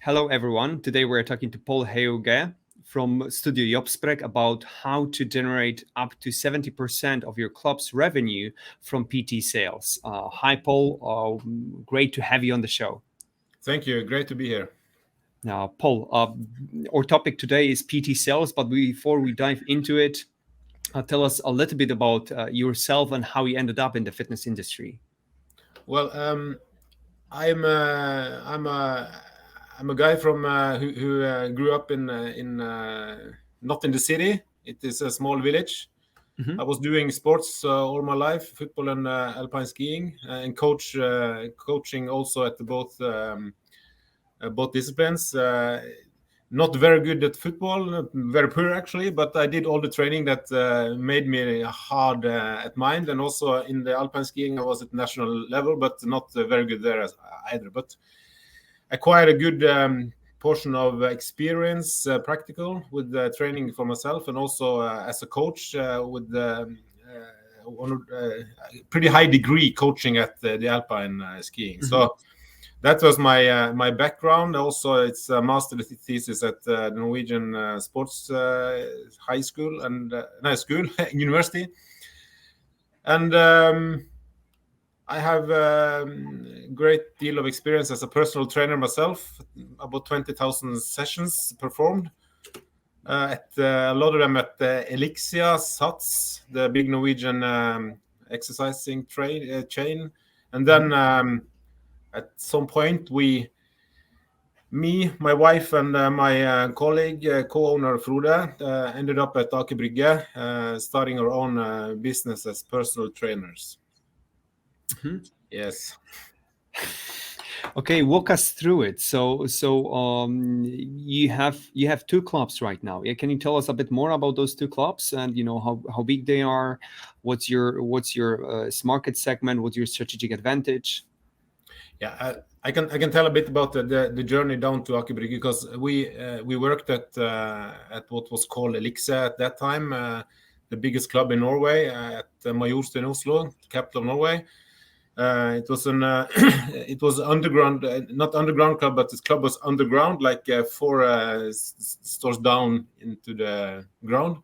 Hello, everyone. Today we're talking to Pål Hauge from Studio Jobbsprek about how to generate up to 70% of your club's revenue from PT sales. Hi, Pål. Great to have you on the show. Thank you. Great to be here. Now, Pål, our topic today is PT sales, but before we dive into it, tell us a little bit about yourself and how you ended up in the fitness industry. Well, I'm a guy from who grew up in not in the city. It is a small village. Mm-hmm. I was doing sports all my life, football and alpine skiing, and coaching also at both disciplines. Not very good at football, very poor actually, but I did all the training that made me hard at mind. And also in the alpine skiing, I was at national level, but not very good there either. But acquired a good portion of experience, practical, with training for myself, and also as a coach with pretty high degree coaching at the alpine skiing. Mm-hmm. So that was my background. Also, it's a master thesis at the Norwegian Sports High School and university. And I have a great deal of experience as a personal trainer myself. About 20,000 sessions performed. A lot of them at Elixia, Sats, the big Norwegian exercising chain, and then. At some point, me, my wife, and my colleague, co-owner Frode, ended up at Aker Brygge, starting our own business as personal trainers. Mm-hmm. Yes. Okay, walk us through it. So you have two clubs right now. Yeah, can you tell us a bit more about those two clubs and how big they are? What's your market segment? What's your strategic advantage? Yeah, I can tell a bit about the journey down to Aker Brygge, because we worked at what was called Elixia at that time, the biggest club in Norway, at Majorstuen, Oslo, capital of Norway. It was underground, not underground club, but this club was underground, like 4 stores down into the ground.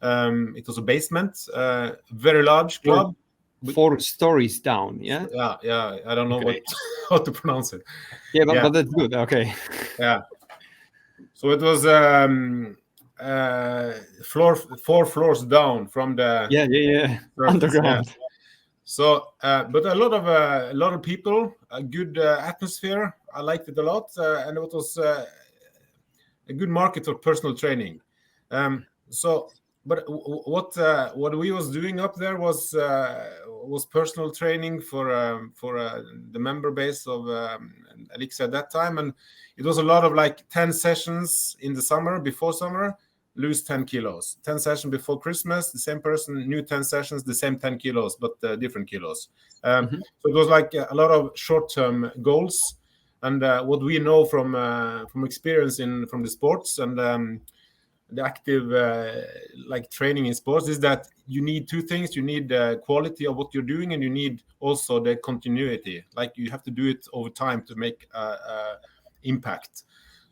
It was a basement, very large club. 4 stories down, yeah? Yeah. I don't know how to pronounce it. Yeah, but that's good. Okay. Yeah. So it was 4 floors down from the surface, underground. Yeah. So, but a lot of people, a good atmosphere. I liked it a lot, and it was a good market for personal training. But what we was doing up there was personal training for the member base of Elixia at that time, and it was a lot of like 10 sessions in the summer, before summer, lose 10 kilos. 10 sessions before Christmas, the same person, new 10 sessions, the same 10 kilos, but different kilos. So it was like a lot of short-term goals, and what we know from experience from the sports and the active like training in sports is that you need 2 things. You need the quality of what you're doing, and you need also the continuity. Like you have to do it over time to make impact.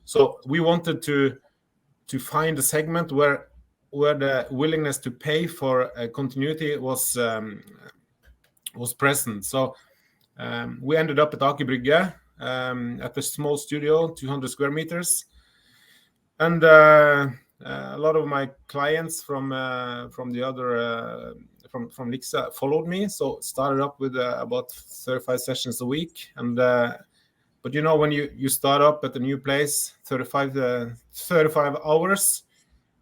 So we wanted to find a segment where the willingness to pay for continuity was present. So we ended up at Aker Brygge at a small studio, 200 square meters, and a lot of my clients from the other from Elixia followed me. So started up with about 35 sessions a week, and but when you start up at a new place, 35 hours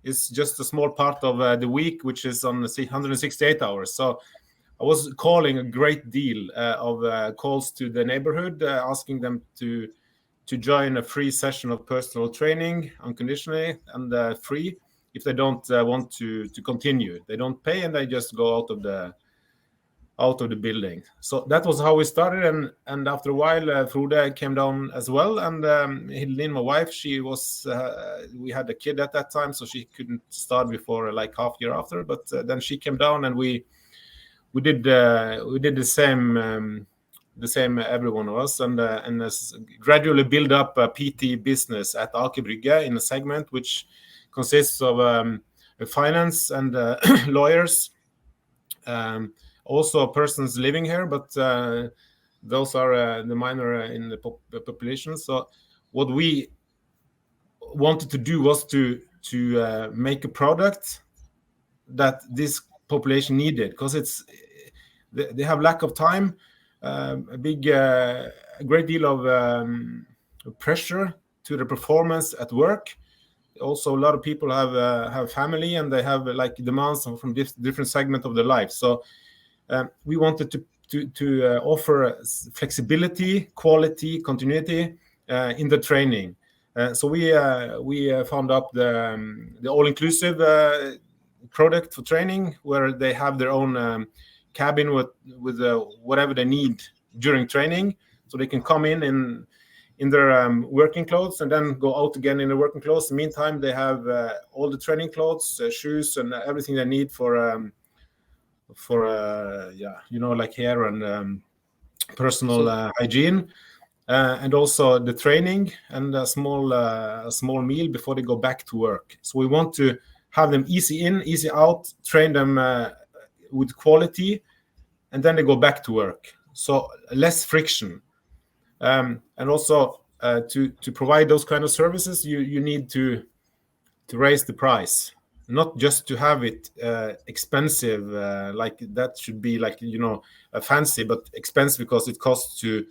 is just a small part of the week, which is on 168 hours. So I was calling a great deal of calls to the neighborhood, asking them to join a free session of personal training unconditionally and free if they don't want to continue. They don't pay, and they just go out of the building. So that was how we started, and after a while Frode came down as well, and Hilde, my wife, she was we had a kid at that time, so she couldn't start before like half year after, but then she came down, and we did the the same every one of us, and gradually build up a PT business at Aker Brygge in a segment which consists of finance and lawyers, also persons living here, but those are the minor in the population. So what we wanted to do was to make a product that this population needed, because they have lack of time, a great deal of pressure to the performance at work. Also, a lot of people have family, and they have like demands from different segment of their life. So we wanted to offer flexibility, quality, continuity in the training. So we found up the all-inclusive product for training, where they have their own cabin with whatever they need during training, so they can come in their working clothes and then go out again in their working clothes. In the meantime, they have all the training clothes, shoes, and everything they need for like hair and personal hygiene, and also the training and a small meal before they go back to work. So we want to have them easy in, easy out, train them with quality, and then they go back to work. So less friction. And also to provide those kind of services, you need to raise the price, not just to have it expensive, like that should be like, fancy, but expensive because it costs to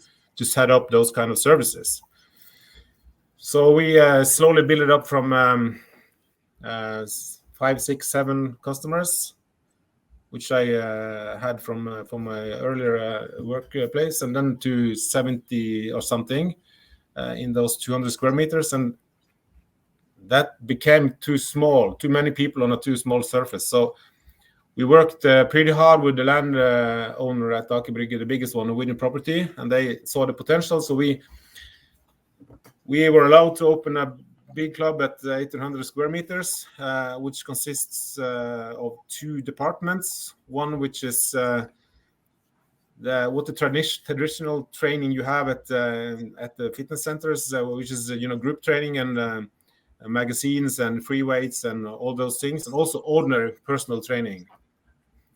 set up those kind of services. So we slowly build it up from 5, 6, 7 customers, which I had from my earlier workplace, and then to 70 or something in those 200 square meters. And that became too small, too many people on a too small surface. So we worked pretty hard with the land owner at Aker Brygge, the biggest one, Winning Property, and they saw the potential. So we were allowed to open a big club at 1,800 square meters, which consists of 2 departments. One which is what the traditional training you have at the fitness centers, which is group training and magazines and free weights and all those things, and also ordinary personal training.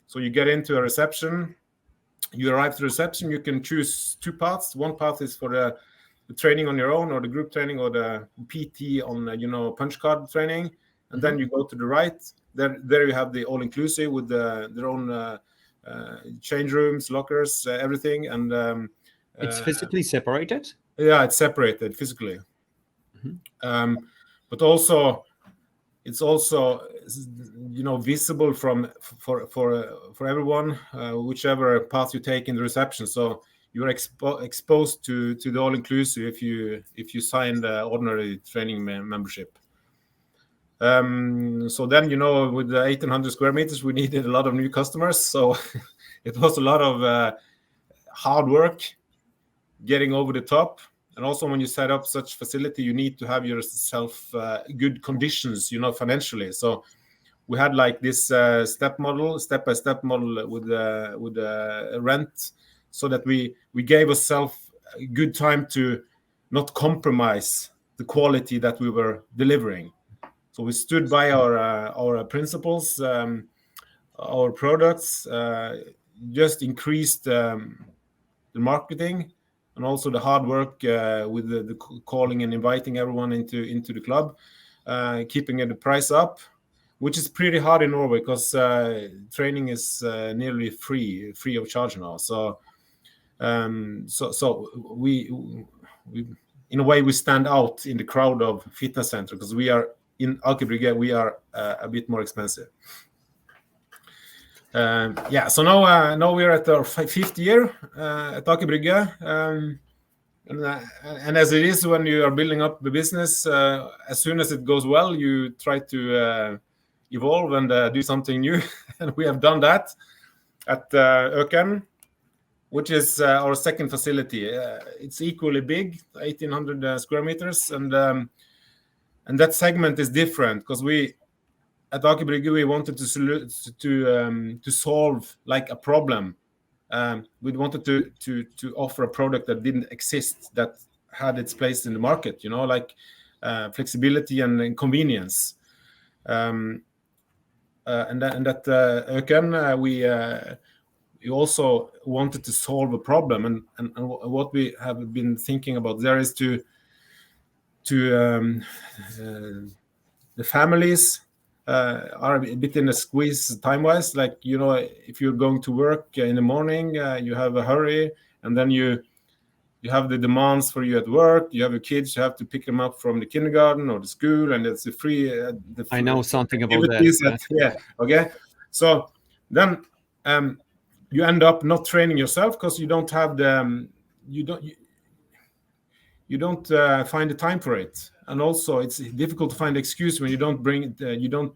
So you get into a reception, you arrive to the reception, you can choose 2 paths. One path is for the training on your own, or the group training, or the PT on punch card training, and then you go to the right. There you have the all-inclusive with their own change rooms, lockers, everything, and it's physically separated. Yeah, it's separated physically, but also it's also visible for everyone, whichever path you take in the reception. So you're exposed to the all-inclusive if you sign the ordinary training membership. So then, with the 1,800 square meters, we needed a lot of new customers. So it was a lot of hard work getting over the top. And also, when you set up such facility, you need to have yourself good conditions, financially. So we had like this step-by-step model with rent, so that we gave ourselves good time to not compromise the quality that we were delivering. So we stood by our principles, our products, just increased the marketing, and also the hard work with the calling and inviting everyone into the club, keeping the price up, which is pretty hard in Norway because training is nearly free of charge now. So we in a way we stand out in the crowd of fitness center, because we are in Aker Brygge, we are a bit more expensive. So now we're at our 5th year at Aker Brygge, and as it is when you are building up the business, as soon as it goes well, you try to evolve and do something new. And we have done that at Øken, which is our second facility. It's equally big, 1,800 square meters, and that segment is different because we at Aker Brygge we wanted to solve like a problem we wanted to offer a product that didn't exist, that had its place in the market, like flexibility and convenience. And that again, we also wanted to solve a problem, and what we have been thinking about there is to the families are a bit in a squeeze time-wise. Like, if you're going to work in the morning, you have a hurry, and then you have the demands for you at work. You have your kids, you have to pick them up from the kindergarten or the school, and it's a free. I know something about that. Yeah. Okay. So then you end up not training yourself because you don't have the you don't find the time for it, and also it's difficult to find excuse when you don't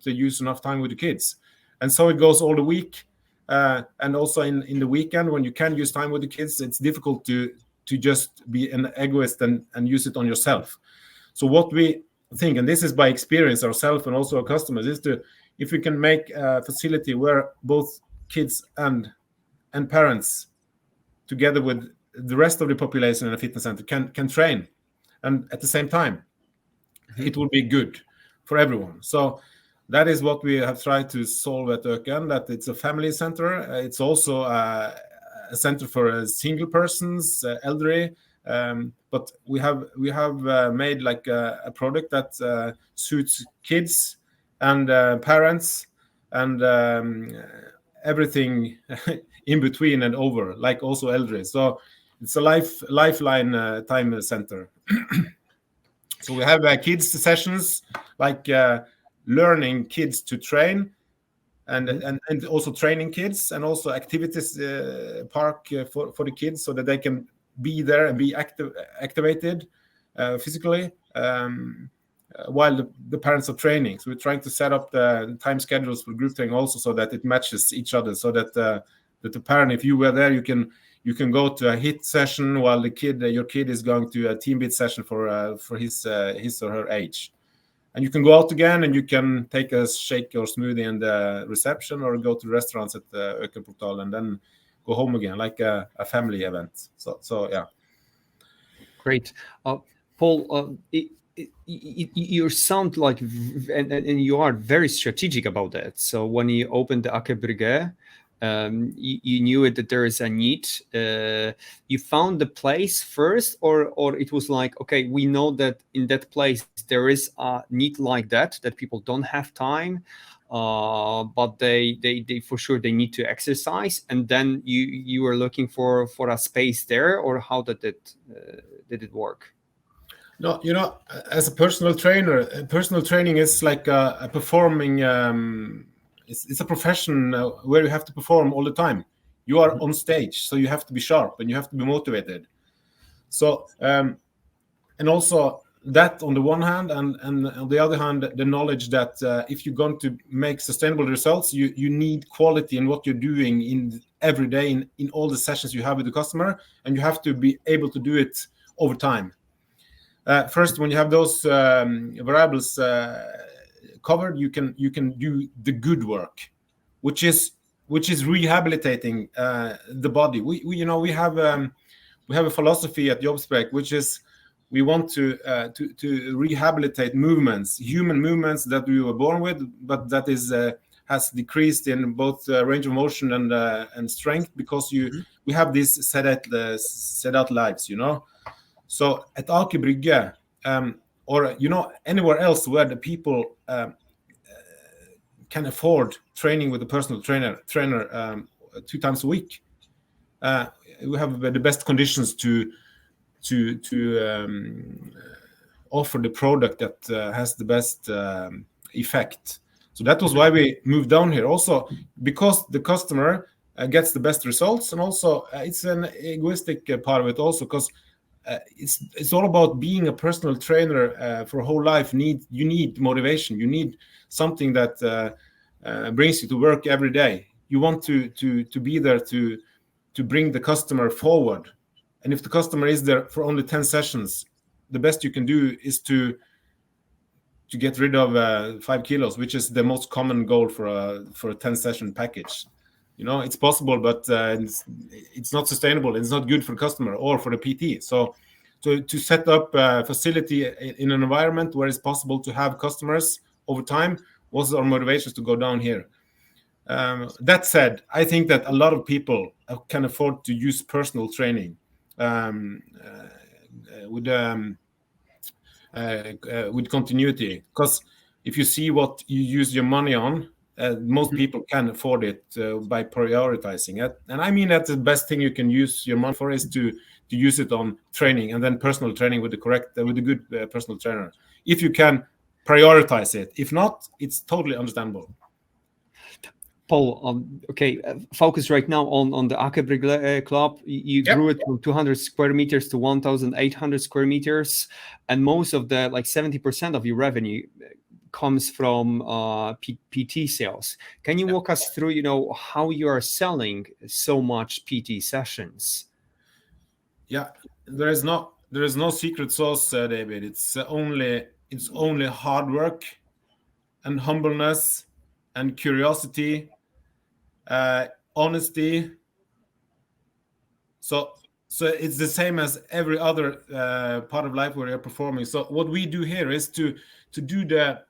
use enough time with the kids, and so it goes all the week, and also in the weekend when you can use time with the kids, it's difficult to just be an egoist and use it on yourself. So what we think, and this is by experience ourselves and also our customers, is if we can make a facility where both kids and parents, together with the rest of the population in a fitness center, can train, and at the same time, it will be good for everyone. So that is what we have tried to solve at Øken, that it's a family center. It's also a center for single persons, elderly, but we have made like a product that suits kids and parents and everything in between and over, like also elderly. So it's a lifeline time center. So we have kids sessions, like learning kids to train, and also training kids, and also activities park for the kids, so that they can be there and be activated physically while the parents are training. So we're trying to set up the time schedules for group training also, so that it matches each other, so that the parent, if you were there, you can go to a HIIT session while your kid is going to a team beat session for his or her age. And you can go out again and you can take a shake or smoothie in the reception, or go to restaurants at the Øken Portal and then go home again, like a family event. So yeah. Great. Pål, you sound like, and you are very strategic about that. So when you opened the Aker Brygge, you knew that there is a need. You found the place first, or it was like, okay, we know that in that place there is a need like that people don't have time, but they for sure they need to exercise, and then you were looking for a space there, or how did it work? No, as a personal trainer, personal training is like a performing. It's a profession where you have to perform all the time. You are on stage, so you have to be sharp and you have to be motivated. So, and also that on the one hand, and on the other hand, the knowledge that if you're going to make sustainable results, you need quality in what you're doing in every day in all the sessions you have with the customer, and you have to be able to do it over time. First, when you have those variables covered, you can do the good work, which is rehabilitating the body. We have a philosophy at Jobbsprek, which is we want to rehabilitate movements, human movements that we were born with, but that has decreased in both range of motion and strength, because we have these set out lives, So at Aker Brygge, or anywhere else where the people can afford training with a personal trainer 2 times a week, we have the best conditions to offer the product that has the best effect. So that was why we moved down here, also because the customer gets the best results, and also it's an egoistic part of it also, because it's all about being a personal trainer for a whole life. You need motivation. You need something that brings you to work every day. You want to be there to bring the customer forward. And if the customer is there for only 10 sessions, the best you can do is to get rid of 5 kilos, which is the most common goal for a 10 session package. It's possible, but it's not sustainable. It's not good for the customer or for the PT. So to set up a facility in an environment where it's possible to have customers over time was our motivations to go down here. That said, I think that a lot of people can afford to use personal training with continuity, because if you see what you use your money on, most people can afford it by prioritizing it. And I mean that the best thing you can use your money for is to use it on training, and then personal training with a good personal trainer, if you can prioritize it. If not, it's totally understandable. Pål, okay, focus right now on the Akebrygge Club. You grew it from 200 square meters to 1,800 square meters, and most of the 70% of your revenue comes from PT sales. Can you walk us through, how you are selling so much PT sessions? Yeah, there is no secret sauce, David. It's only hard work and humbleness and curiosity, honesty. So it's the same as every other part of life where you're performing. So what we do here is to do the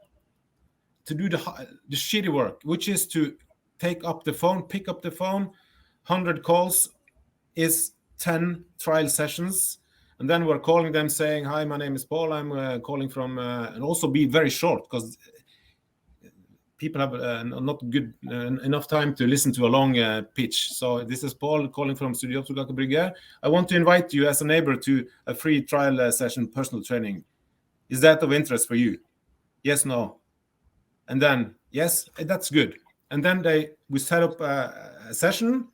shitty work, which is to pick up the phone. 100 calls is 10 trial sessions, and then we're calling them saying, "Hi, my name is Pål. I'm calling from," and also be very short, because people have not good enough time to listen to a long pitch. So this is Pål calling from Studio Jobbsprek. I want to invite you as a neighbor to a free trial session, personal training. Is that of interest for you? Yes, no. And then, yes, that's good. And then we set up a session,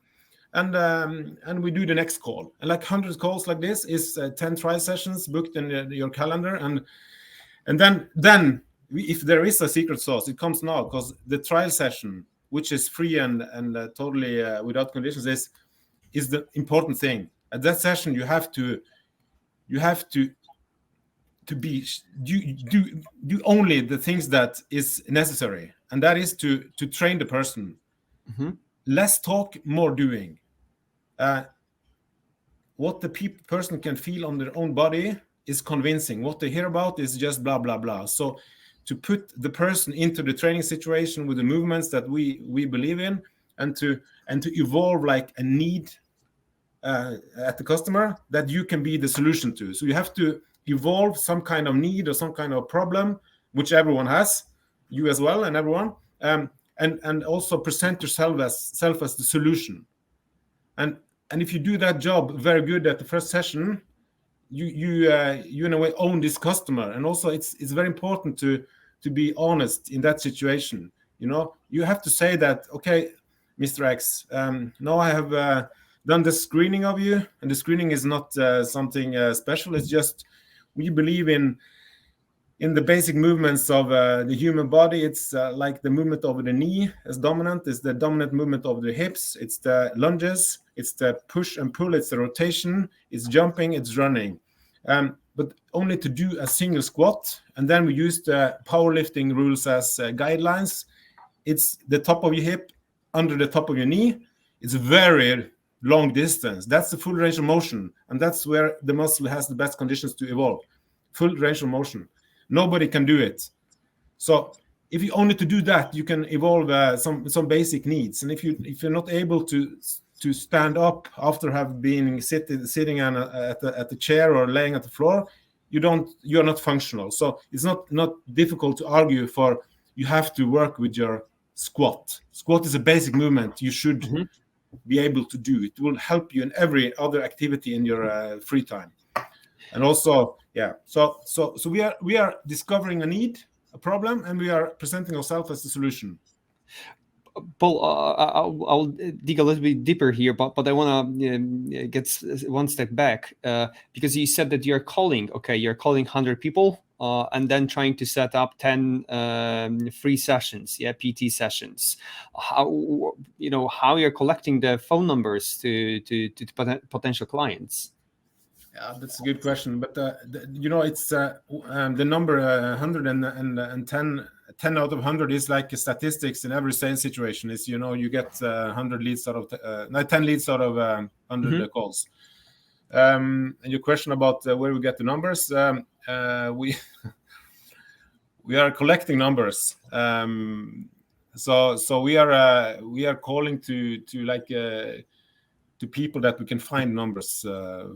and we do the next call. And 100 calls like this is 10 trial sessions booked in your calendar. And then if there is a secret sauce, it comes now, because the trial session, which is free and totally without conditions, is the important thing. At that session, you have to do only the things that is necessary, and that is to train the person. Mm-hmm. Less talk, more doing. What the person can feel on their own body is convincing. What they hear about is just blah blah blah. So to put the person into the training situation with the movements that we believe in, and to evolve like a need at the customer that you can be the solution to. So you have to evolve some kind of need or some kind of problem, which everyone has, you as well, and everyone, and also present yourself as the solution. And if you do that job very good at the first session, you in a way own this customer. And also it's very important to be honest in that situation. You have to say that, okay, Mr. X, now I have done the screening of you, and the screening is not something special. It's just we believe in the basic movements of the human body. It's like the movement over the knee is dominant. It's the dominant movement over the hips. It's the lunges. It's the push and pull. It's the rotation. It's jumping. It's running. But only to do a single squat. And then we use the powerlifting rules as guidelines. It's the top of your hip under the top of your knee. It's very long distance. That's the full range of motion. And that's where the muscle has the best conditions to evolve. Full range of motion. Nobody can do it. So if you only to do that, you can evolve some basic needs. And if you're not able to stand up after have been sitting at the chair or laying at the floor, you're not functional. So it's not difficult to argue for you have to work with your squat. Squat is a basic movement you should be able to do. It will help you in every other activity in your free time. And also, yeah. So we are discovering a need, a problem, and we are presenting ourselves as the solution. Pål, I'll dig a little bit deeper here, but I want to get one step back because you said that you're calling 100 people and then trying to set up 10 free sessions, PT sessions. How you're collecting the phone numbers to potential clients? Yeah, that's a good question. But it's the number 110 10 out of 100 is like statistics in every sales situation. Is you get 100 leads out of 10 leads out of 100 calls. And your question about where we get the numbers, we are collecting numbers. So we are calling to people that we can find numbers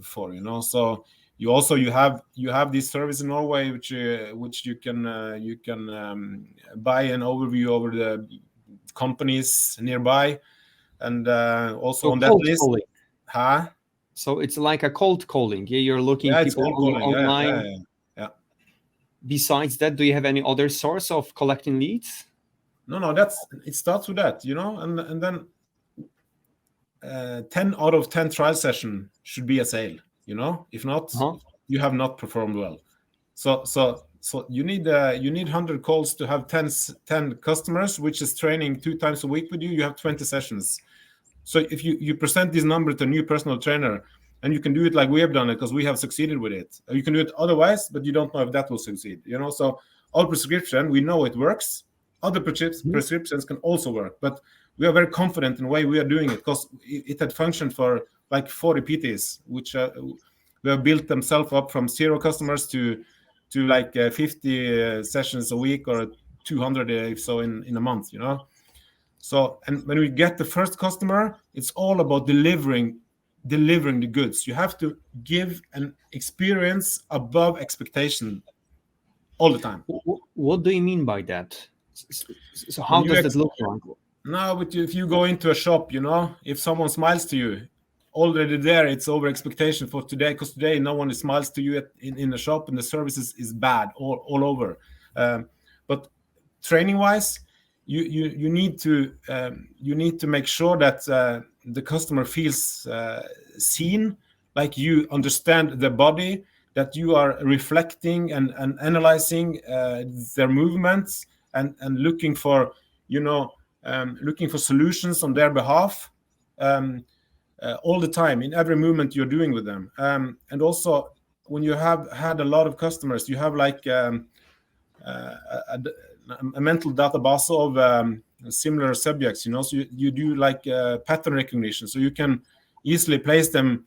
for. So you have this service in Norway which you can buy an overview over the companies nearby, and also on that list. Calling. So it's like a cold calling. Yeah, you're looking people online. Yeah. Besides that, do you have any other source of collecting leads? No, it starts with that, and then 10 out of 10 trial session should be a sale. If not, you have not performed well. So you need 100 calls to have 10 customers, which is training 2 times a week with you. You have 20 sessions. So if you present this number to a new personal trainer, and you can do it like we have done it because we have succeeded with it. You can do it otherwise, but you don't know if that will succeed. So our prescription, we know it works. Other prescriptions can also work, but we are very confident in the way we are doing it because it had functioned for like 40 PTs, which we have built themselves up from 0 customers to like 50 sessions a week or 200 if so in a month. So, and when we get the first customer, it's all about delivering the goods. You have to give an experience above expectation all the time. What do you mean by that? So how does it look like? No, but if you go into a shop, if someone smiles to you, already there it's over expectation for today, because today no one smiles to you in the shop, and the service is bad all over. But training wise, you need to make sure that the customer feels seen, like you understand their body, that you are reflecting and analyzing their movements and looking for solutions on their behalf all the time in every movement you're doing with them. And also when you have had a lot of customers, you have like a mental database of similar subjects, so you do like pattern recognition, so you can easily place them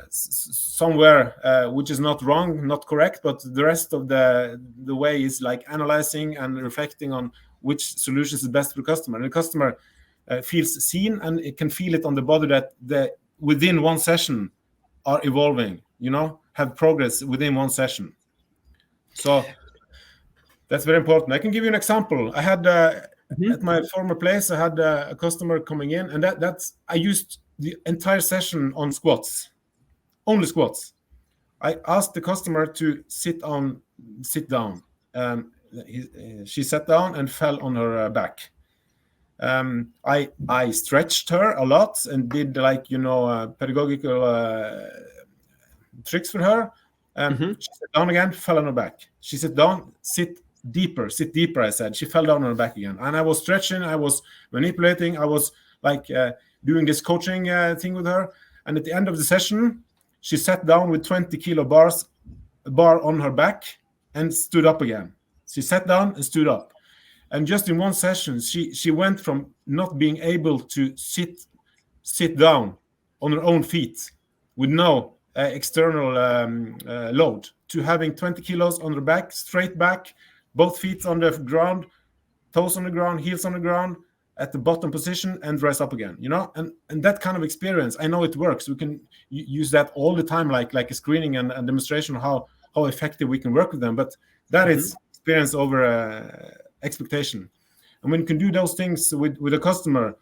somewhere which is not wrong, not correct, but the rest of the way is like analyzing and reflecting on which solution is best for the customer. And the customer feels seen, and it can feel it on the body that within one session are evolving, have progress within one session. So that's very important. I can give you an example. I had at my former place, I had a customer coming in, and I used the entire session on squats, only squats. I asked the customer to sit down. She sat down and fell on her back. I stretched her a lot and did like pedagogical tricks for her. She sat down again, fell on her back. She sat down, sit deeper, I said. She fell down on her back again. And I was stretching, I was manipulating, I was like doing this coaching thing with her. And at the end of the session, she sat down with 20 kilo bar on her back and stood up again. She sat down and stood up. And just in one session, she went from not being able to sit down on her own feet with no external load to having 20 kilos on her back, straight back, both feet on the ground, toes on the ground, heels on the ground, at the bottom position, and rise up again. And that kind of experience, I know it works. We can use that all the time, like a screening and demonstration of how effective we can work with them. But that is experience over expectation. And when you can do those things with a customer,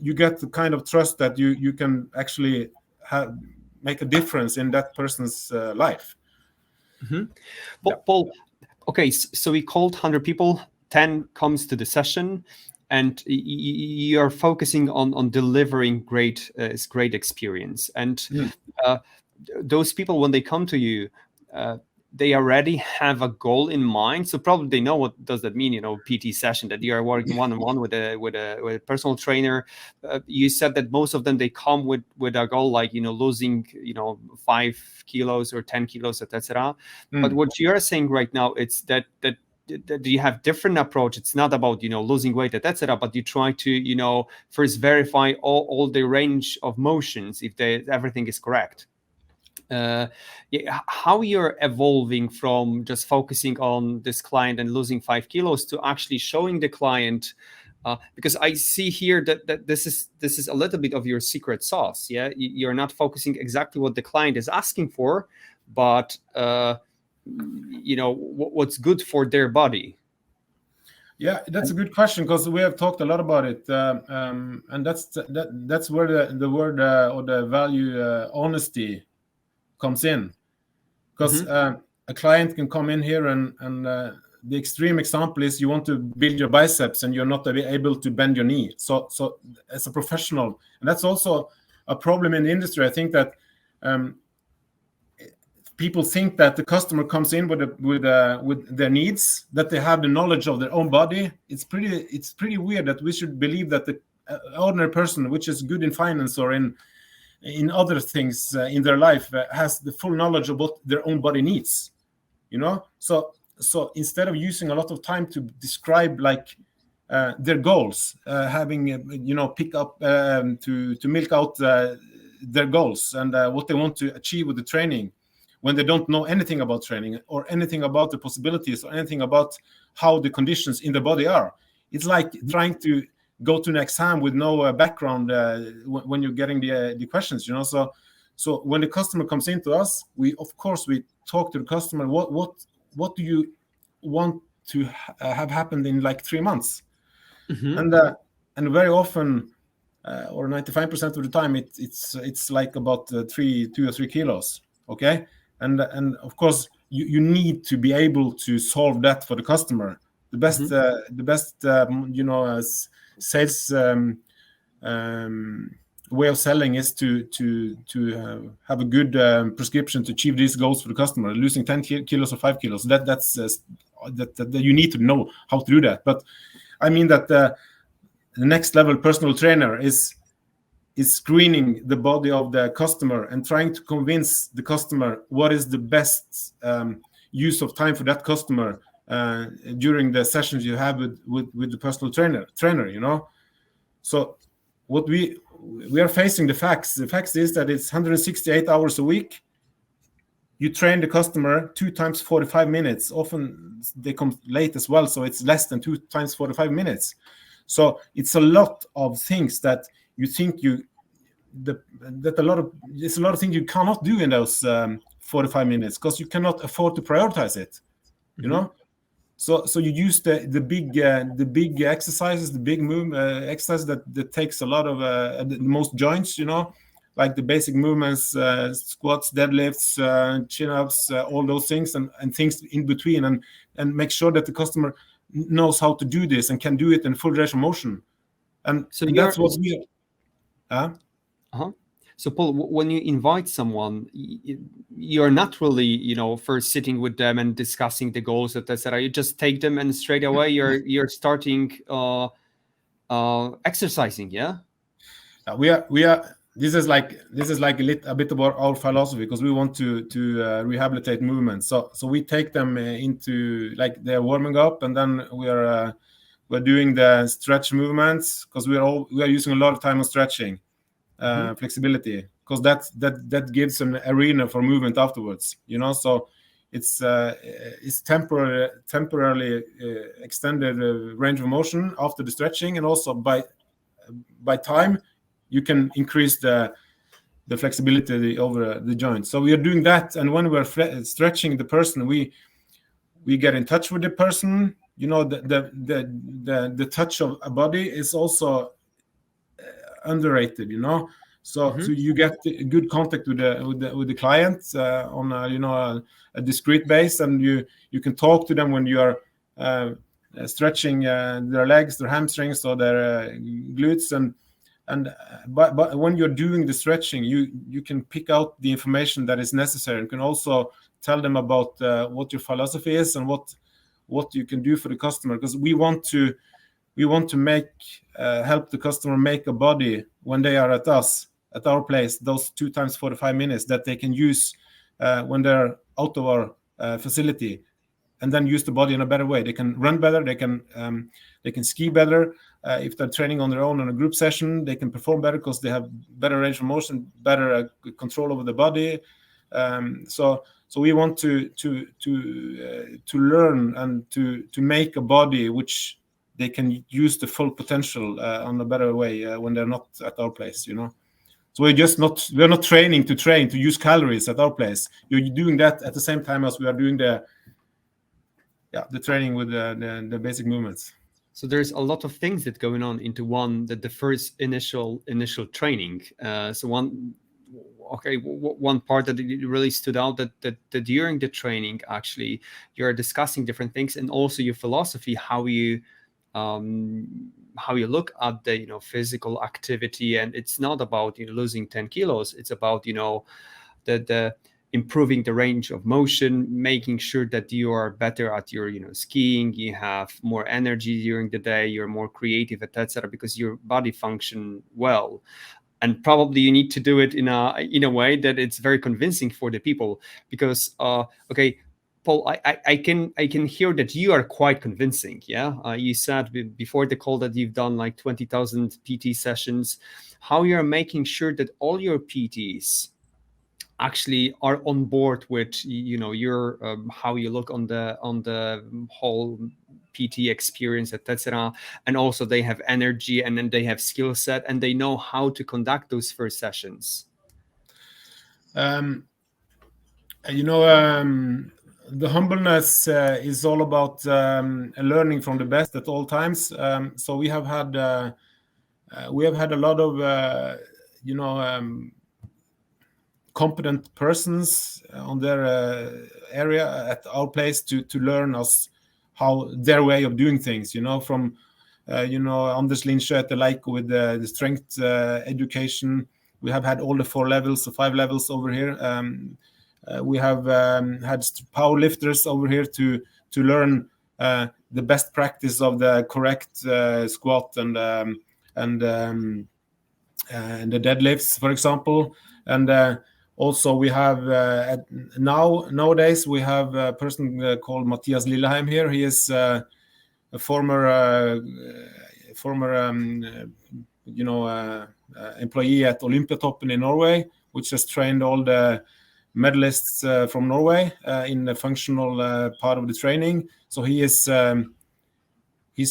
you get the kind of trust that you can actually make a difference in that person's life. Pål, okay, so we called 100 people, 10 comes to the session, and you're focusing on delivering great experience. And those people, when they come to you, they already have a goal in mind. So probably they know what does that mean, PT session, that you are working one-on-one with a personal trainer. You said that most of them, they come with a goal like, losing, 5 kilos or 10 kilos, etc. But what you're saying right now, it's that do you have different approach? It's not about, losing weight, etc., but you try to, first verify all the range of motions if everything is correct. How you're evolving from just focusing on this client and losing 5 kilos to actually showing the client, because I see here that this is a little bit of your secret sauce. Yeah, you're not focusing exactly what the client is asking for, but what's good for their body. Yeah, that's a good question, because we have talked a lot about it, and that's where the word or the value honesty comes in, because a client can come in here and the extreme example is you want to build your biceps and you're not able to bend your knee. So as a professional, and that's also a problem in the industry. I think that people think that the customer comes in with their needs, that they have the knowledge of their own body. It's pretty weird that we should believe that the ordinary person, which is good in finance or in other things in their life, has the full knowledge of what their own body needs. So instead of using a lot of time to describe their goals, having pick up to milk out their goals and what they want to achieve with the training, when they don't know anything about training or anything about the possibilities or anything about how the conditions in the body are. It's like trying to go to an exam with no background when you're getting the questions, So when the customer comes into us, we talk to the customer. What do you want to have happened in 3 months? And very often, or 95% of the time, it's like about 2 or 3 kilos. Okay, and of course you need to be able to solve that for the customer. The best sales way of selling is to have a good prescription to achieve these goals for the customer. Losing 10 kilos or 5 kilos, that's you need to know how to do that. But I mean that the next level personal trainer is screening the body of the customer and trying to convince the customer what is the best use of time for that customer during the sessions you have with the personal trainer. So what we are facing the facts. The facts is that it's 168 hours a week. You train the customer 2 times 45 minutes. Often they come late as well, so it's less than 2 times 45 minutes. So it's a lot of things that you think there's a lot of things you cannot do in those 45 minutes because you cannot afford to prioritize it. So you use the big exercises, the big exercises that takes a lot of the most joints, like the basic movements, squats, deadlifts, chin-ups, all those things, and things in between, and make sure that the customer knows how to do this and can do it in full range of motion. And so that's what we So Paul, when you invite someone, you're not really, first sitting with them and discussing the goals, etc. You just take them and straight away you're starting exercising, yeah? We are. This is like a bit about our philosophy, because we want to rehabilitate movements. So we take them into they're warming up, and then we're doing the stretch movements, because we are using a lot of time on stretching. Flexibility, because that gives an arena for movement afterwards, so it's temporarily extended range of motion after the stretching, and also by time you can increase the flexibility over the joint. So we are doing that, and when we're stretching the person, we get in touch with the person. The touch of a body is also underrated, so you get good contact with the client on a discreet base, and you can talk to them when you are stretching their legs, their hamstrings, or their glutes, but when you're doing the stretching, you can pick out the information that is necessary. You can also tell them about what your philosophy is and what you can do for the customer, because we want to help the customer make a body when they are at our place, those 2 times 45 minutes that they can use when they're out of our facility. and then use the body in a better way. They can run better. They can ski better. If they're training on their own in a group session, they can perform better because they have better range of motion, better control over the body. So we want to learn and to make a body which they can use the full potential on a better way when they're not at our place, So we're not training to use calories at our place. You're doing that at the same time as we are doing the training with the basic movements. So there's a lot of things that going on into the first initial training. So one part that really stood out that during the training, actually, you're discussing different things, and also your philosophy, how you look at the physical activity, and it's not about losing 10 kilos. It's about the improving the range of motion, making sure that you are better at your skiing, you have more energy during the day, you're more creative, etc., because your body function well. And probably you need to do it in a way that it's very convincing for the people, because okay, Pål, I can hear that you are quite convincing. Yeah, you said before the call that you've done like 20,000 PT sessions. How you're making sure that all your PTs actually are on board with your how you look on the whole PT experience, etc., and also they have energy, and then they have skill set, and they know how to conduct those first sessions. The humbleness is all about learning from the best at all times. So we have had a lot of competent persons on their area at our place to learn us how their way of doing things. From Anders Lindsjö with the strength education. We have had all the 4 levels, the 5 levels over here. We have had power lifters over here to learn the best practice of the correct squat and the deadlifts, for example. And also we have nowadays we have a person called Mathias Lilleheim here. He is a former employee at Olympiatoppen in Norway, which has trained all the medalists from Norway in the functional part of the training. So he's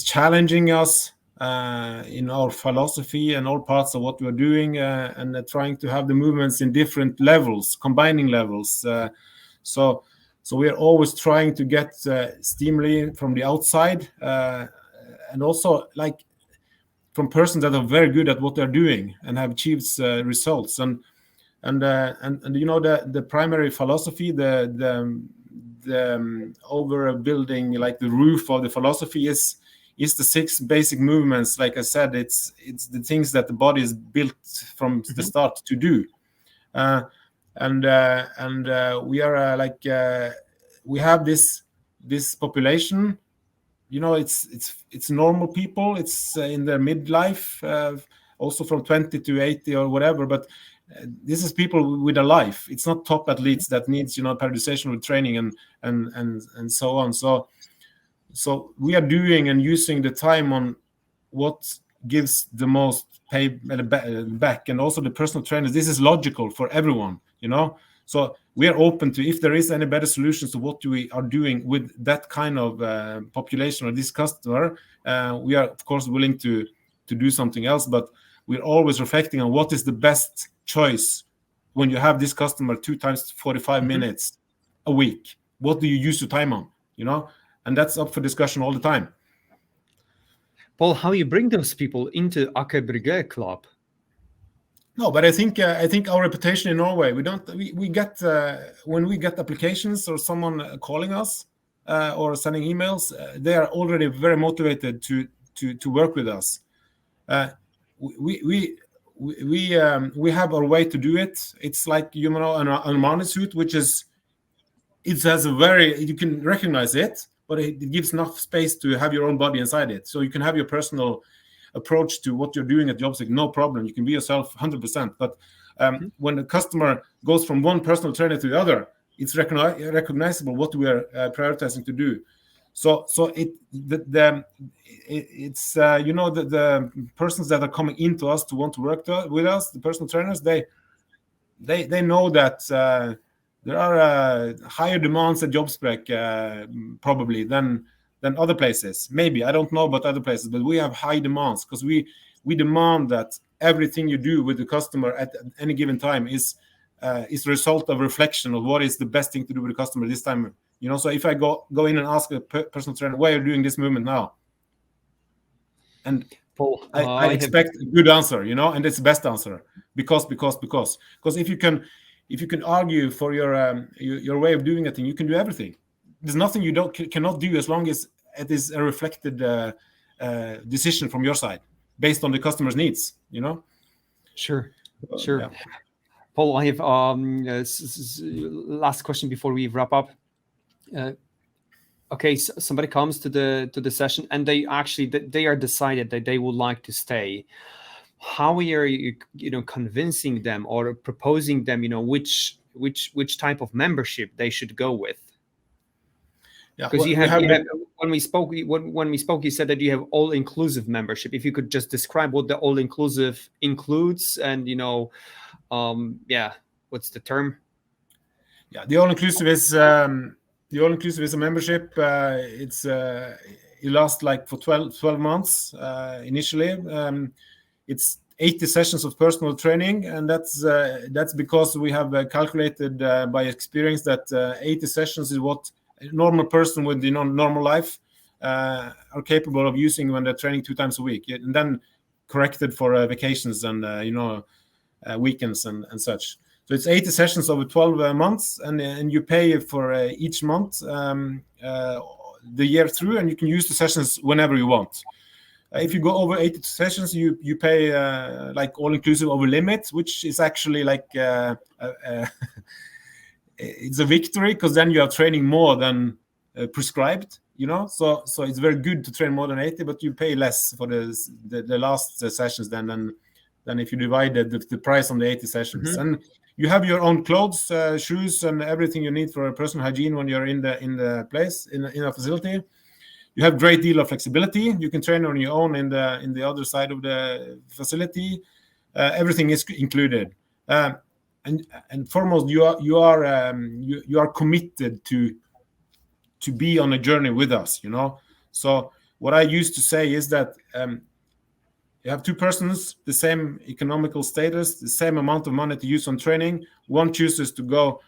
challenging us in our philosophy and all parts of what we're doing, and trying to have the movements in different levels, combining levels. So we are always trying to get stimuli from the outside, and also like from persons that are very good at what they're doing and have achieved results. And the primary philosophy, the overbuilding, like the roof of the philosophy is the 6 basic movements. Like I said, it's the things that the body is built from the start to do. And we are we have this population. It's normal people. It's in their midlife, also from 20 to 80 or whatever. But this is people with a life. It's not top athletes that needs periodization with training and so on. So we are doing and using the time on what gives the most pay back, and also the personal trainers. This is logical for everyone, So we are open to, if there is any better solutions to what we are doing with that kind of population or this customer, we are of course willing to do something else. But we're always reflecting on what is the best choice when you have this customer 2 times 45 minutes a week. What do you use your time on? And that's up for discussion all the time. Pål, how you bring those people into Aker Brygge Club? No, but I think our reputation in Norway, we get when we get applications or someone calling us or sending emails, they are already very motivated to work with us. We have our way to do it. It's like an Armani suit, which is, it has you can recognize it, but it gives enough space to have your own body inside it. So you can have your personal approach to what you're doing at Jobbsprek, no problem. You can be yourself 100%. But when the customer goes from one personal trainer to the other, it's recognizable what we are prioritizing to do. So it's the persons that are coming into us to want to work with us, the personal trainers, they know that there are higher demands at Jobbsprek probably than other places. Maybe, I don't know about other places, but we have high demands because we demand that everything you do with the customer at any given time is the result of reflection of what is the best thing to do with the customer this time. So if I go in and ask a personal trainer, why are you doing this movement now? And Pål, I expect a good answer, and it's the best answer because if you can argue for your way of doing a thing, you can do everything. There's nothing you cannot do as long as it is a reflected decision from your side based on the customer's needs. Sure. Yeah. Pål, I have last question before we wrap up. Okay, so somebody comes to the session and they are decided that they would like to stay. How are you convincing them or proposing them which type of membership they should go with? Yeah, because when we spoke, you said that you have all-inclusive membership. If you could just describe what the all-inclusive includes, and what's the term? Yeah, the all-inclusive is a membership. It lasts like for 12 months initially. It's 80 sessions of personal training, and that's because we have calculated by experience that 80 sessions is what a normal person with normal life are capable of using when they're training 2 times a week, and then corrected for vacations and weekends and such. So it's 80 sessions over 12 months, and you pay for each month the year through, and you can use the sessions whenever you want. If you go over 80 sessions, you pay like all-inclusive over limit, which is actually like it's a victory, because then you are training more than prescribed. So it's very good to train more than 80, but you pay less for the last sessions than if you divided the price on the 80 sessions. Mm-hmm. And you have your own clothes, shoes, and everything you need for personal hygiene when you're in the place in a facility. You have great deal of flexibility. You can train on your own in the other side of the facility. Everything is included, and foremost, you are committed to be on a journey with us. So what I used to say is that you have 2 persons, the same economical status, the same amount of money to use on training. One chooses to go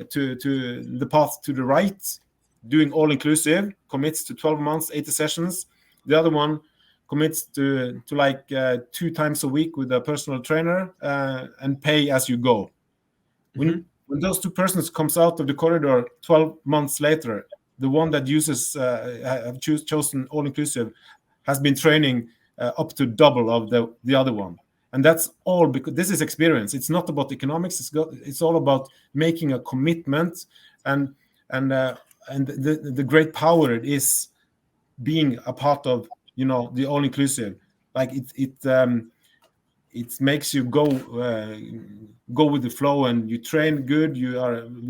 to the path to the right, doing all-inclusive, commits to 12 months, 80 sessions. The other one commits to like 2 times a week with a personal trainer and pay as you go. Mm-hmm. When those 2 persons comes out of the corridor 12 months later, the one that uses have chosen all-inclusive has been training up to double of the other one. And that's all because this is experience. It's not about economics. It's all about making a commitment and the great power it is being a part of the all-inclusive. Like it makes you go with the flow, and you train good. We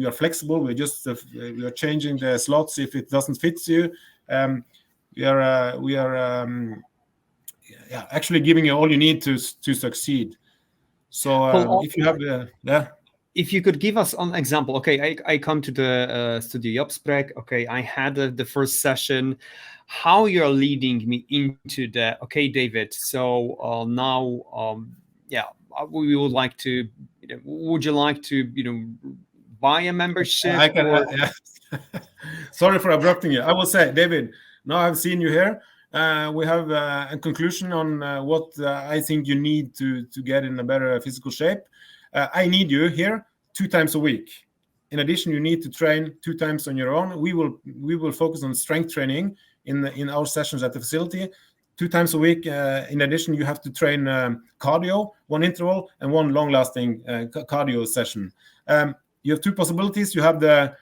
are flexible. We are changing the slots if it doesn't fit you. We are actually giving you all you need to succeed. So if you have if you could give us an example. Okay, I come to the Studio Jobbsprek. Okay, I had the first session. How you're leading me into the, okay, David, so now we would like to, would you like to buy a membership? I can, Sorry for interrupting you. I will say, David, now I've seen you here. We have a conclusion on what I think you need to get in a better physical shape. I need you here 2 times a week. In addition, you need to train 2 times on your own. We will focus on strength training in our sessions at the facility 2 times a week. In addition, you have to train cardio, 1 interval and 1 long-lasting cardio session. You have 2 possibilities. You have the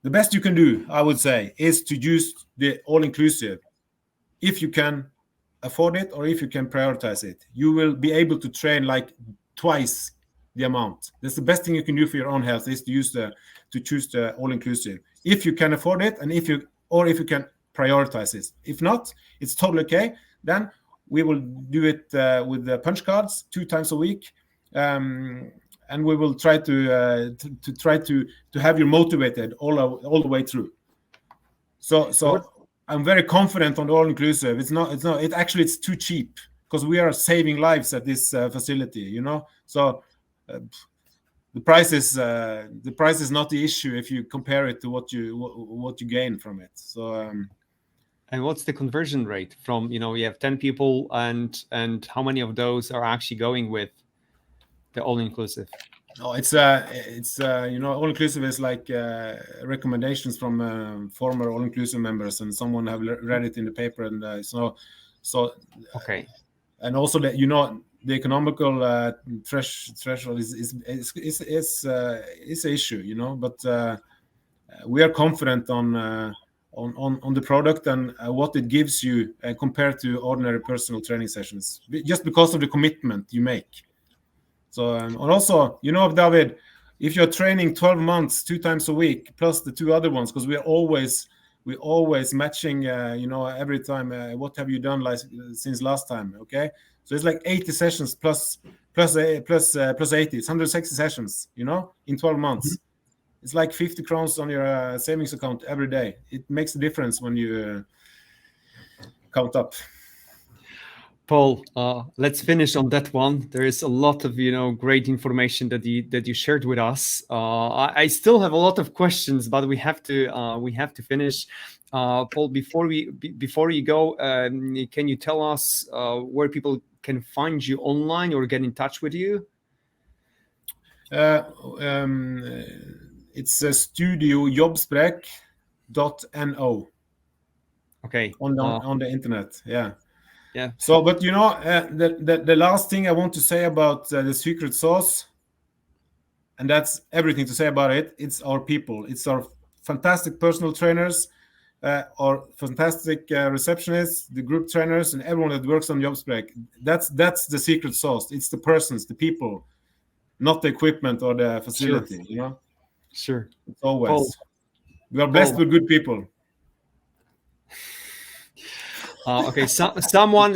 best you can do, I would say, is to use the all-inclusive. If you can afford it, or if you can prioritize it, you will be able to train like twice the amount. That's the best thing you can do for your own health, is to choose the all-inclusive, if you can afford it, and if you can prioritize it. If not, it's totally okay. Then we will do it with the punch cards 2 times a week, and we will try to have you motivated all the way through. So I'm very confident on the all-inclusive. It's too cheap, because we are saving lives at this facility, you know. So the price is not the issue if you compare it to what you gain from it. So. And what's the conversion rate from, you have 10 people, and how many of those are actually going with the all-inclusive? Oh, it's all-inclusive is like recommendations from former all-inclusive members, and someone have read it in the paper, and so okay. And also that the economical threshold is an issue, you know. But we are confident on the product and what it gives you compared to ordinary personal training sessions, just because of the commitment you make. So and also, David, if you're training 12 months 2 times a week plus the 2 other ones, because we're always matching, every time, what have you done since last time? Okay, so it's like 80 sessions plus 80. It's 160 sessions, in 12 months. Mm-hmm. It's like 50 crowns on your savings account every day. It makes a difference when you count up. Pål, let's finish on that one. There is a lot of great information that you shared with us. I still have a lot of questions, but we have to finish. Pål, before you go, can you tell us where people can find you online or get in touch with you? It's Studio Jobbsprek.no. Okay. On the internet, yeah. Yeah. So, but the last thing I want to say about the secret sauce, and that's everything to say about it. It's our people. It's our fantastic personal trainers, our fantastic receptionists, the group trainers, and everyone that works on Jobbsprek. That's the secret sauce. It's the persons, the people, not the equipment or the facility. Sure. Sure. It's always. We are blessed with good people. Okay, someone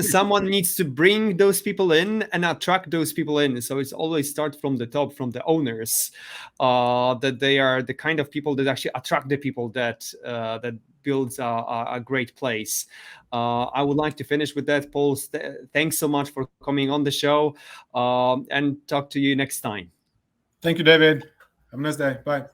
needs to bring those people in and attract those people in. So it's always start from the top, from the owners, that they are the kind of people that actually attract the people that builds a great place. I would like to finish with that, Pål. Thanks so much for coming on the show, and talk to you next time. Thank you, David. Have a nice day. Bye.